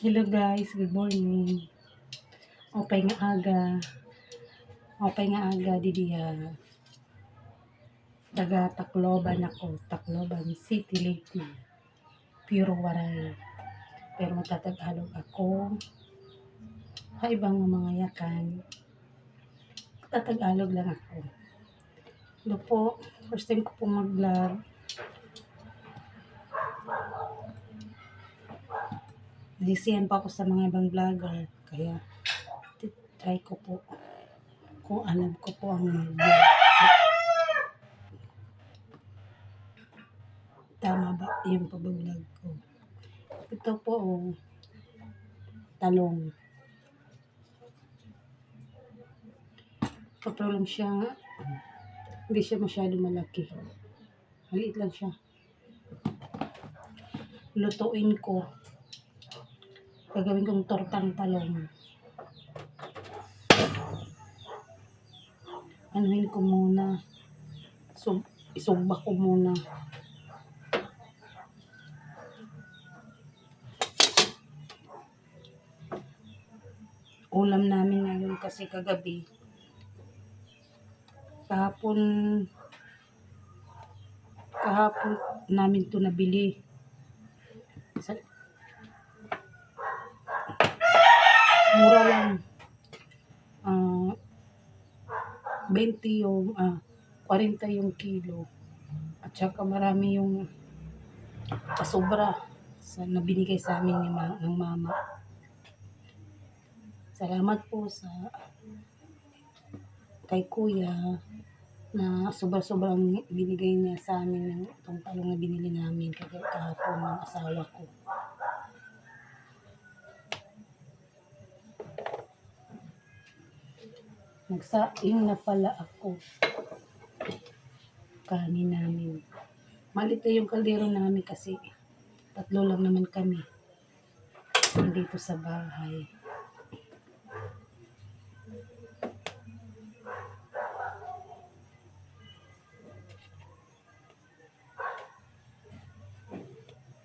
Hello guys, good morning. Opay nga aga. Opay nga aga didiya. Taga Tacloban ako. Tacloban City Lady. Puro waray. Pero matatagalog ako. Sa ibang mga yakan. Tatagalog lang ako. Hello po. First time ko po mag-vlog. Nalisiyan pa ako sa mga ibang vlogger. Kaya try ko po. Kung alam ko po ang vlog. Tama ba yung pag-vlog ko? Ito po talong. Kapag lang siya, hindi siya masyado malaki. Maliit lang siya. Lutuin ko. Gagawin kong tortang talong. Anuhin ko muna. Isugba ko muna. Ulam namin ngayon kasi kagabi. Kahapon namin to nabili. Mura lang. 20 yung 40 yung kilo. At saka marami yung pasobra sa nabinigay sa amin ng mama. Salamat po sa kay kuya na sobrang binigay niya sa amin ng itong talong na binili namin kahapon ng asawa ko. Nagsaing na pala ako. Kanin namin. Malit na yung kaldero namin kasi 3 lang naman kami dito sa bahay.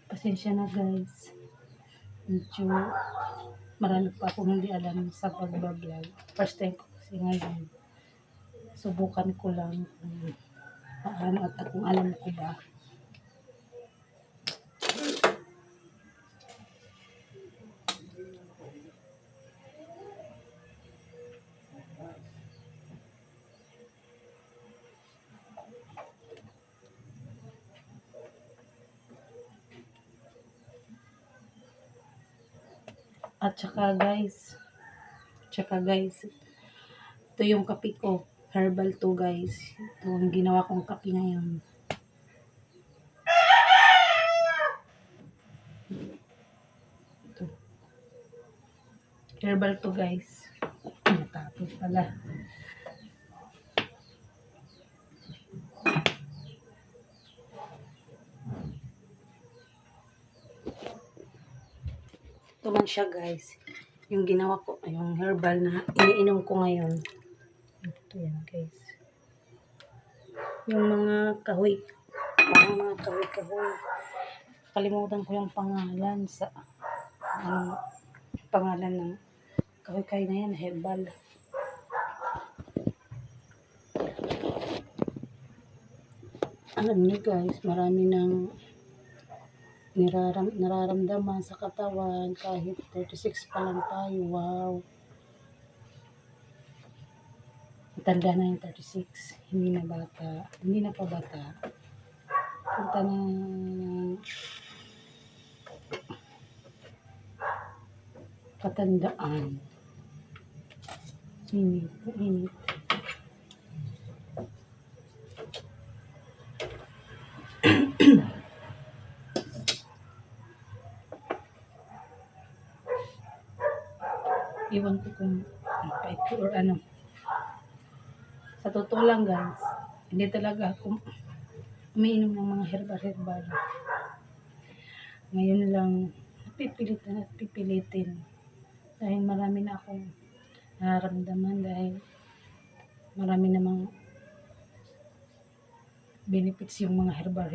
Pasensya na guys. Medyo marami pa akong hindi alam sa pagbablog. First time ko kasi ngayon. Subukan ko lang kung paano at kung alam ko ba. At saka guys, ito yung kape ko. Herbal to guys. Ito ang ginawa kong kape ngayon. Ito. Herbal to guys. Natapos pala. Ito man siya guys. Yung ginawa ko, yung herbal na iniinom ko ngayon. Ito yan guys. Yung mga kahoy. Parang mga kahoy-kahoy. Kalimutan ko yung pangalan sa pangalan ng kahoy-kahoy na yan, herbal. Alam niyo guys, marami nang nararamdaman sa katawan kahit 36 pa lang tayo. Wow. Tanda na yung 36. Hindi na bata. Hindi na pa bata. Punta na katandaan. Init. Iwan ko kung pait or ano. Sa totoo lang guys, hindi talaga ako umiinom ng mga herbal. Ngayon lang, pipilitin. Dahil marami na akong nararamdaman dahil marami namang benefits yung mga herbal.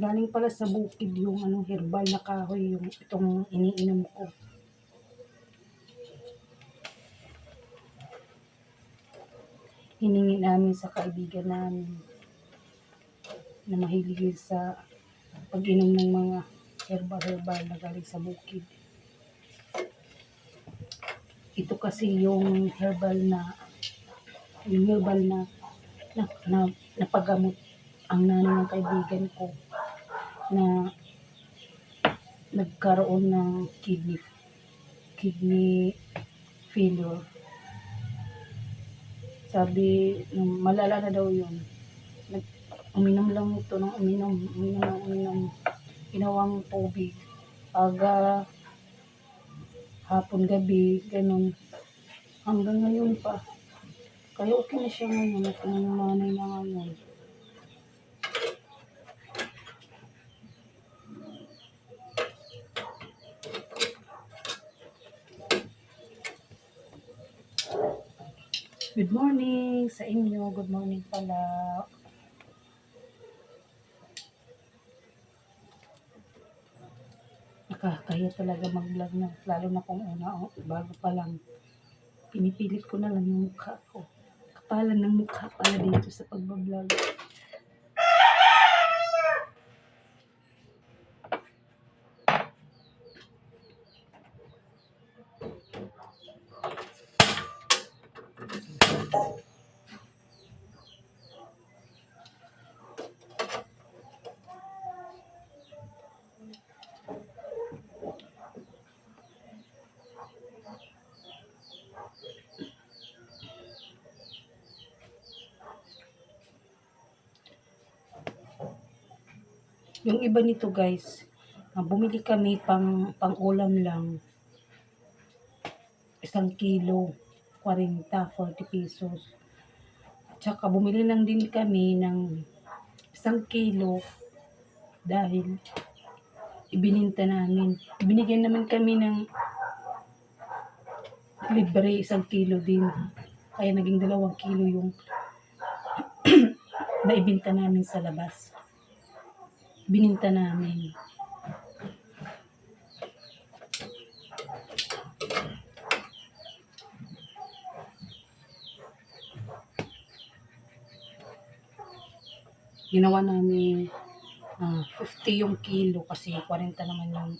galing pala sa bukid yung ano, herbal na kahoy, yung itong iniinom ko. Hiningi namin sa kaibigan namin na mahilig sa pag-inom ng mga herbal na galing sa bukid. Ito kasi yung herbal na napagamot ang nanay ng kaibigan ko na nagkaroon ng kidney failure. Sabi, nung malala na daw yun, uminom lang ito ng uminom, inawang tubig, aga, hapon, gabi, ganun. Hanggang ngayon pa. Kaya okay na siya ngayon at nanay na ngayon. Good morning sa inyo. Good morning pala. Nakakaya talaga mag-vlog na. Lalo na kung bago pa lang. Pinipilit ko na lang yung mukha ko. Kapalan ng mukha pala dito sa pagbablog. Yung iba nito guys, bumili kami pang ulam lang. 1 kilo, 40 pesos. Tsaka bumili lang din kami ng 1 kilo dahil ibininta namin. Binigyan naman kami ng libre 1 kilo din. Kaya naging 2 kilo yung naibinta namin sa labas. Bininta namin. Ginawa namin 50 yung kilo kasi 40 naman yung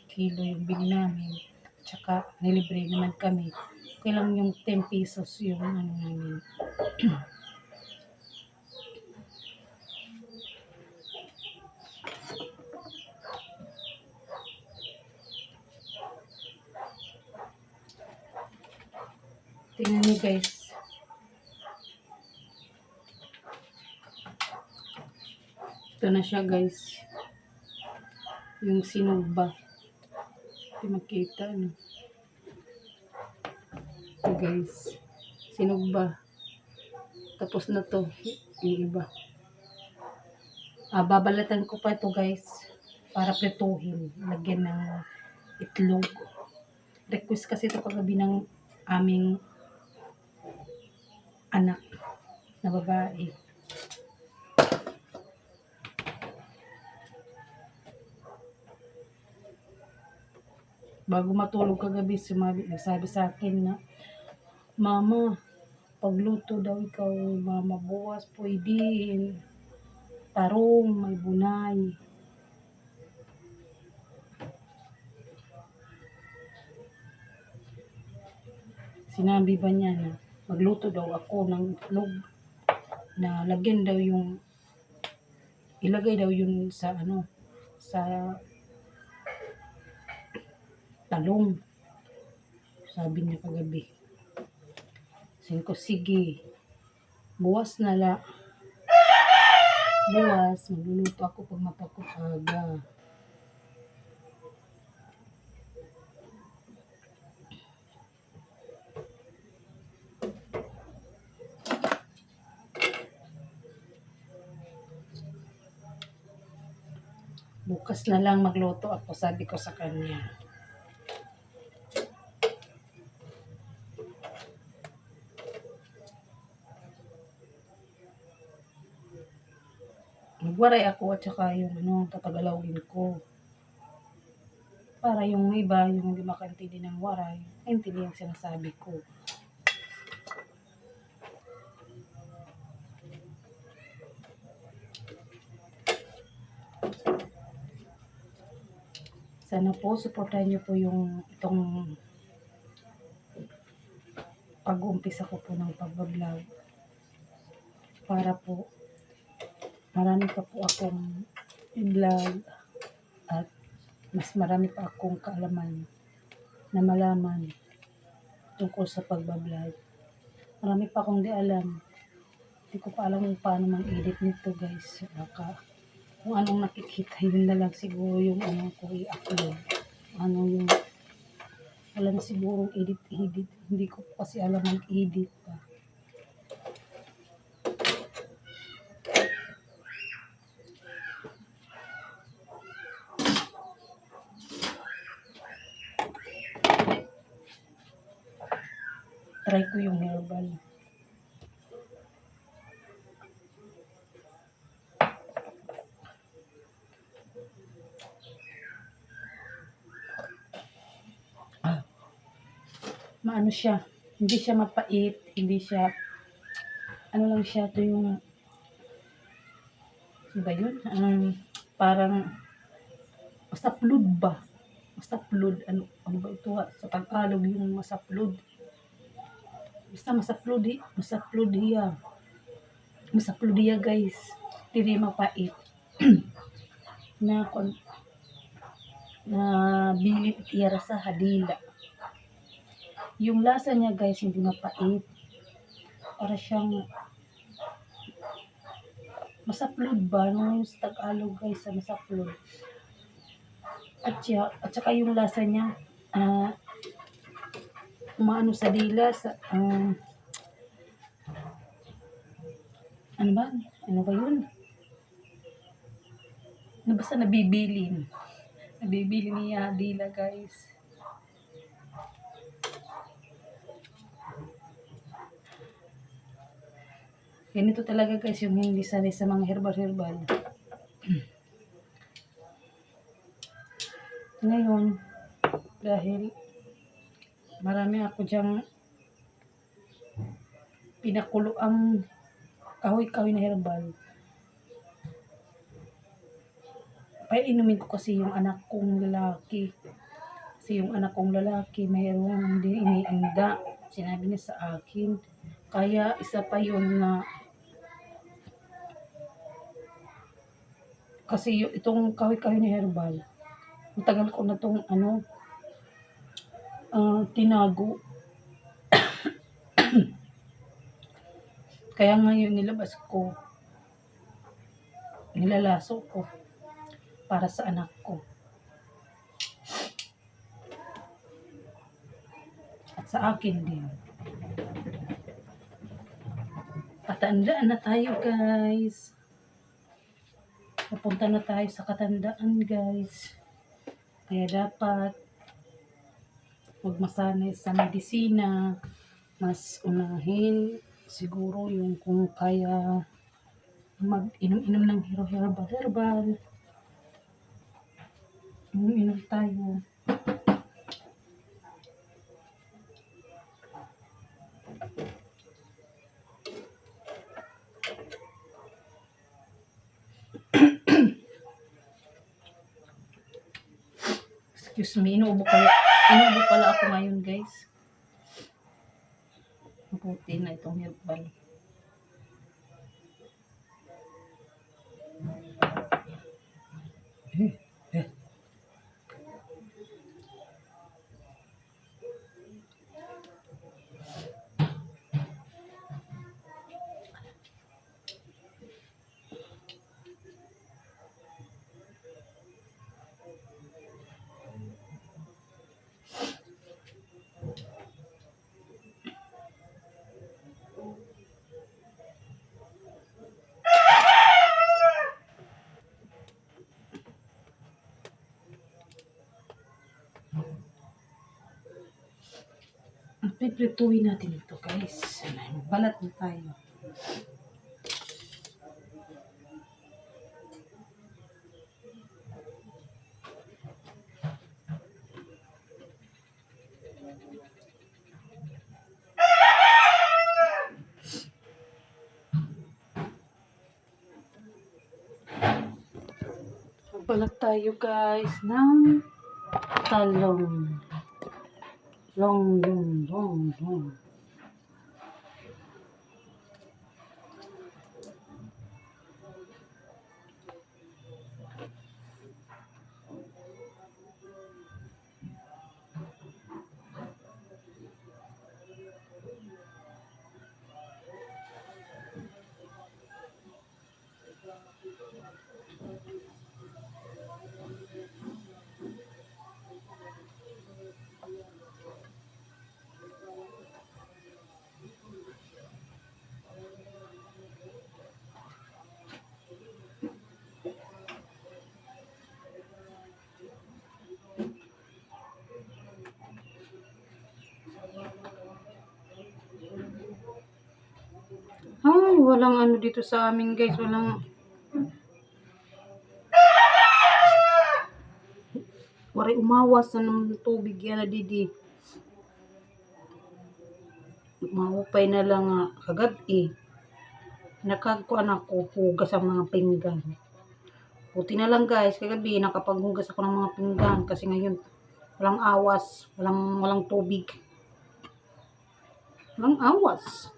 kilo yung bili namin. Tsaka nilibre naman kami. Okay lang yung 10 pesos yung ano namin. Tingnan niyo guys. Ito na siya guys. Yung sinugba. Hindi makita. Ano. Ito guys. Sinugba. Tapos na to. Yung iba. Babalatan ko pa ito guys. Para prituhin. Lagyan ng itlog. Request kasi ito kagabi ng aming anak na babae. Bago matulog kagabi, nagsabi sa akin na, Mama, pagluto daw ikaw, Mama, buwas pwede. Tarong, may bunay. Sinabi ba niya na magluto daw ako ng itlog na lagyan daw yung ilagay daw yun sa sa talong. Sabi niya kagabi. Sabi ko, sige, buwas na la. Buwas, magluluto ako pag mapakot aga. Bukas na lang magluto ako, sabi ko sa kanya. magwaray ako at saka yung tatagalawin ko. Para yung iba, yung hindi makaintindi ng waray, intindi yung sinasabi ko. Sana po, supportahan niyo po yung itong pag-uumpisa ko po ng pag-vlog. Para po, marami pa po akong i-vlog at mas marami pa akong kaalaman na malaman tungkol sa pag-vlog. Marami pa akong di alam. Hindi ko pa alam kung paano mag-edit nito guys. Kung anong nakikita yun na lang siguro yung ko i-upload. Yung wala na siguro edit. Hindi ko kasi alam mag-edit pa. Try ko yung herbal. Maano siya, hindi siya mapait, hindi siya, lang siya, ito yung, ba yun? Parang, masaplud ba? Masaplud, ano ba ito sa Tagalog yung masaplud? Basta masaplud hiya. Masaplud hiya guys, hindi mapait. na bilit iyara sa hadila. Yung lasa niya guys, hindi mapait. Para siyang masaplud ba? Ano yung sa Tagalog guys, sa masaplud. At saka yung lasa niya, umaano sa dila, ano ba yun? Basta nabibilin. Nabibilin niya dila guys. Ganito talaga guys yung hindi sanay sa mga herbal. Ngayon, dahil marami ako dyang pinakulo ang kahoy-kahoy na herbal. Inumin ko kasi yung anak kong lalaki. Kasi yung anak kong lalaki mayroong hindi iniinda. Sinabi niya sa akin. Kaya isa pa yun na kasi itong kahoy-kahoy na herbal, matagal ko na itong tinago. Kaya ngayon nilabas ko, nilalaso ko para sa anak ko. At sa akin din. Katandaan na tayo guys. Napunta na tayo sa katandaan guys. Kaya dapat huwag masanay sa medisina. Mas unahin siguro yung kung kaya mag-inom-inom ng herbal. Inom tayo. Excuse me, inuubo pala ako ngayon guys. Maputi na itong herbal. Piprituhin natin ito guys. Balat na tayo. Magbalat tayo guys ng talong. Long. Ay, walang ano dito sa amin guys. Waray umawas na ng tubig yan na didi. Mahupay na lang nga kagabi. Nakagkuan ako hugas ang mga pinggan. Buti na lang guys, kagabi nakapaghugas ako ng mga pinggan kasi ngayon walang awas, walang tubig. Walang awas.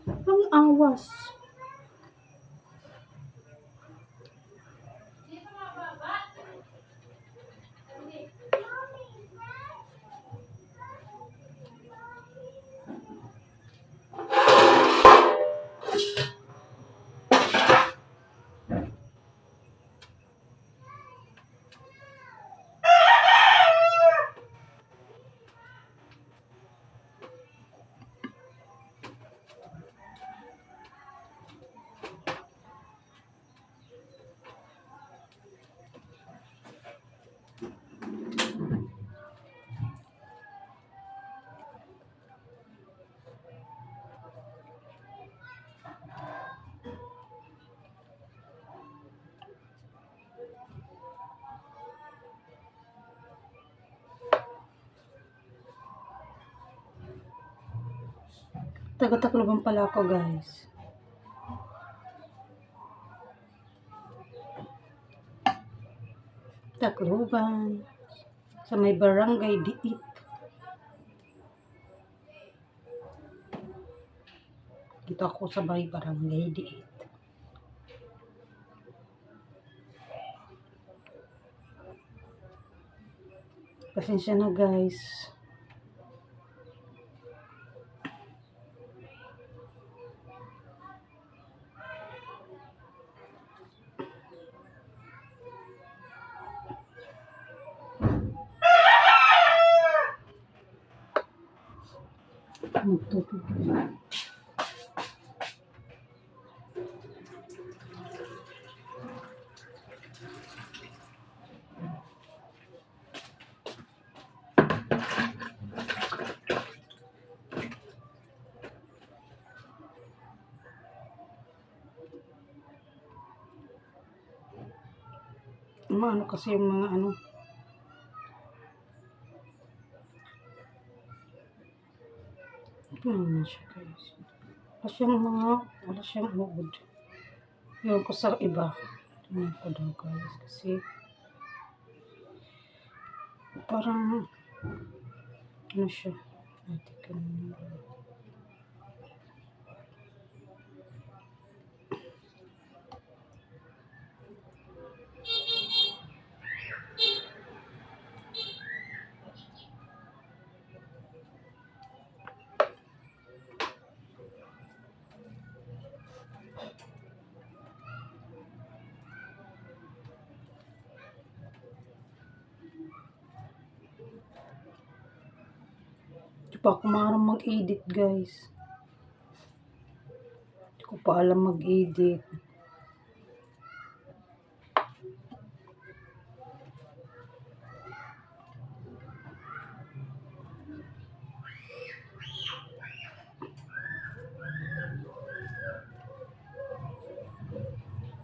Walang awas. Taga-Tacloban pala ako guys. Tacloban. Sa may barangay Diit. Dito ako sa may barangay Diit. Pasensya na guys. Magtutulog. Ano kasi yung mga ano. Ito naman siya guys. Wala siyang uod. Yun ko sa iba. Tingnan ko daw guys. Kasi parang ano siya. Natin Hindi pa ako marunong mag-edit guys. Hindi ko pa alam mag-edit.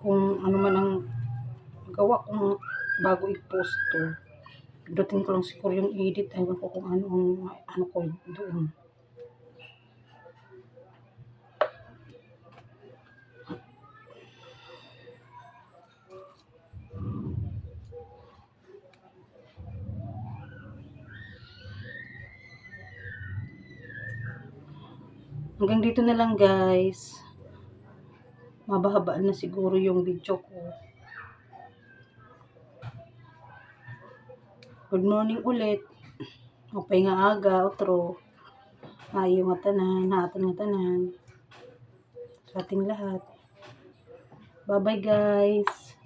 Kung ano man ang gawa kong bago i-post to. Pindutin ko lang siguro yung edit. Ewan ko kung ano ko doon. Hanggang dito na lang guys. Mabahabaan na siguro yung video ko. Good morning ulit. Mapay nga aga, otro. Ayaw nga tanan, haatan nga tanan. Sa ating lahat. Bye-bye guys.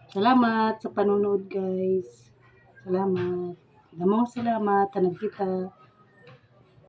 Salamat sa panonood guys. Salamat. Damang salamat. Tanag kita.